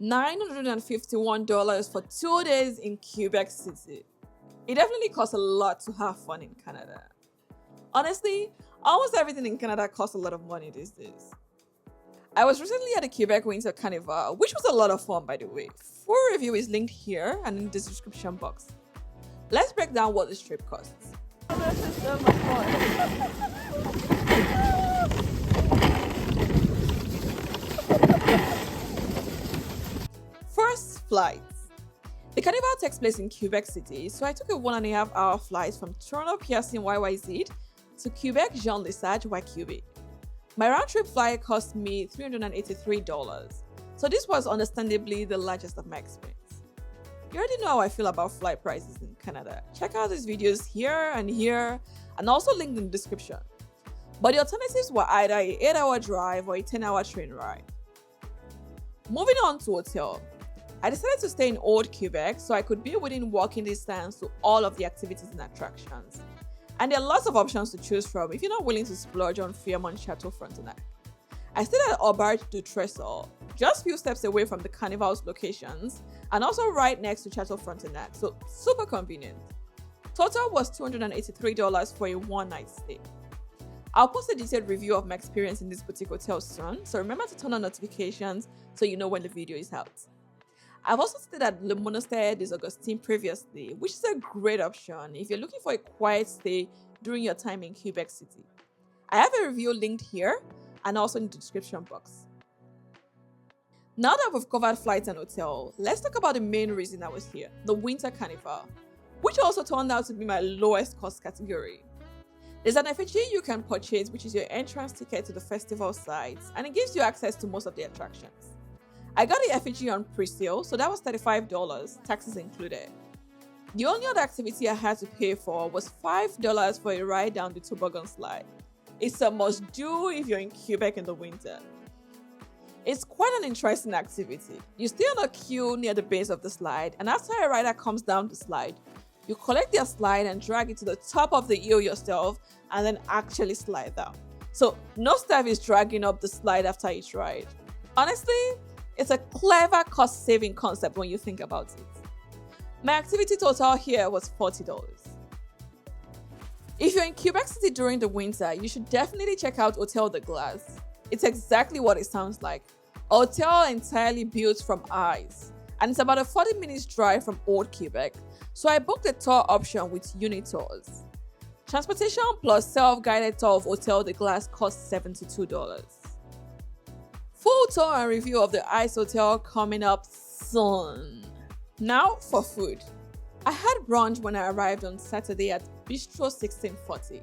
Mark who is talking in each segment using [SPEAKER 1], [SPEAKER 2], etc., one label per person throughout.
[SPEAKER 1] $951 for 2 days in Quebec City. It definitely costs a lot to have fun in Canada. Honestly, almost everything in Canada costs a lot of money these days. I was recently at the Quebec Winter Carnival, which was a lot of fun, by the way. Full review is linked here and in the description box. Let's break down what this trip costs.
[SPEAKER 2] This is so much fun.
[SPEAKER 1] First, flights. The carnival takes place in Quebec City, so I took a 1.5-hour flight from Toronto Pearson YYZ to Quebec Jean Lesage YQB. My round-trip flight cost me $383, so this was understandably the largest of my expense. You already know how I feel about flight prices in Canada. Check out these videos here, and also linked in the description. But the alternatives were either an 8-hour drive or a 10-hour train ride. Moving on to hotel. I decided to stay in Old Quebec so I could be within walking distance to all of the activities and attractions. And there are lots of options to choose from if you're not willing to splurge on Fairmont Chateau Frontenac. I stayed at Auberge du Tresor, just a few steps away from the carnival's locations, and also right next to Chateau Frontenac, so super convenient. Total was $283 for a one-night stay. I'll post a detailed review of my experience in this boutique hotel soon, so remember to turn on notifications so you know when the video is out. I've also stayed at Le Monastère des Augustins previously, which is a great option if you're looking for a quiet stay during your time in Quebec City. I have a review linked here and also in the description box. Now that we've covered flights and hotel, let's talk about the main reason I was here, the Winter Carnival, which also turned out to be my lowest cost category. There's an effigy you can purchase, which is your entrance ticket to the festival sites, and it gives you access to most of the attractions. I got the effigy on pre-sale, so that was $35, taxes included. The only other activity I had to pay for was $5 for a ride down the toboggan slide. It's a must-do if you're in Quebec in the winter. It's quite an interesting activity. You stay on a queue near the base of the slide, and after a rider comes down the slide, you collect their slide and drag it to the top of the hill yourself and then actually slide down. So no staff is dragging up the slide after each ride. Honestly, it's a clever cost-saving concept when you think about it. My activity total here was $40. If you're in Quebec City during the winter, you should definitely check out Hôtel de Glace. It's exactly what it sounds like. A hotel entirely built from ice. And it's about a 40 minutes drive from Old Quebec, so I booked a tour option with unit tours. Transportation plus self-guided tour of Hôtel de Glace cost $72. Full tour and review of the Ice Hotel coming up soon. Now for food. I had brunch when I arrived on Saturday at Bistro 1640.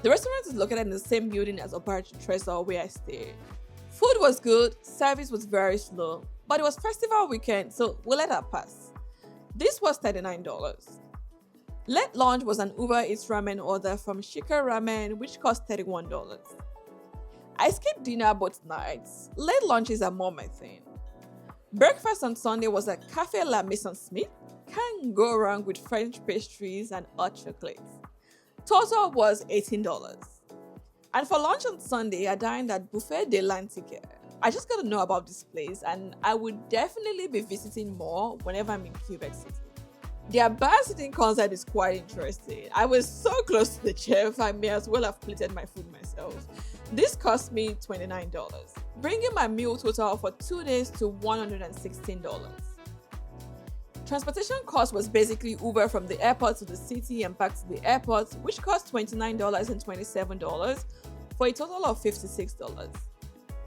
[SPEAKER 1] The restaurant is located in the same building as Auberge du Tresor where I stayed. Food was good, service was very slow, but it was festival weekend, so we'll let that pass. This was $39. Late lunch was an Uber Eats ramen order from Shaker Ramen, which cost $31. I skipped dinner both nights. Late lunches are more my thing. Breakfast on Sunday was at Café La Maison Smith. Can't go wrong with French pastries and hot chocolates. Total was $18. And for lunch on Sunday, I dined at Buffet de l'Antique. I just got to know about this place, and I would definitely be visiting more whenever I'm in Quebec City. Their bar sitting concept is quite interesting. I was so close to the chef, I may as well have plated my food myself. This cost me $29, bringing my meal total for 2 days to $116. Transportation cost was basically Uber from the airport to the city and back to the airport, which cost $29 and $27 for a total of $56.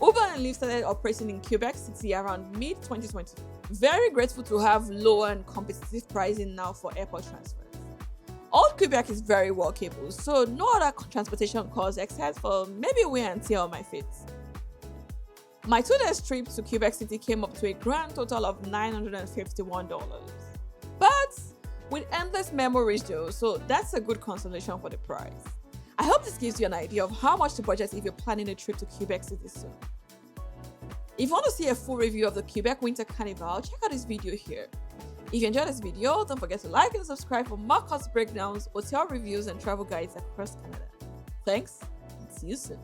[SPEAKER 1] Uber and Lyft started operating in Quebec City around mid-2020. Very grateful to have low and competitive pricing now for airport transfers. Old Quebec is very walkable, so no other transportation costs except for maybe wear and tear on my feet. My 2 days trip to Quebec City came up to a grand total of $951. But with endless memories though, so that's a good consolation for the price. I hope this gives you an idea of how much to budget if you're planning a trip to Quebec City soon. If you want to see a full review of the Quebec Winter Carnival, check out this video here. If you enjoyed this video, don't forget to like and subscribe for more cost breakdowns, hotel reviews, and travel guides across Canada. Thanks, and see you soon.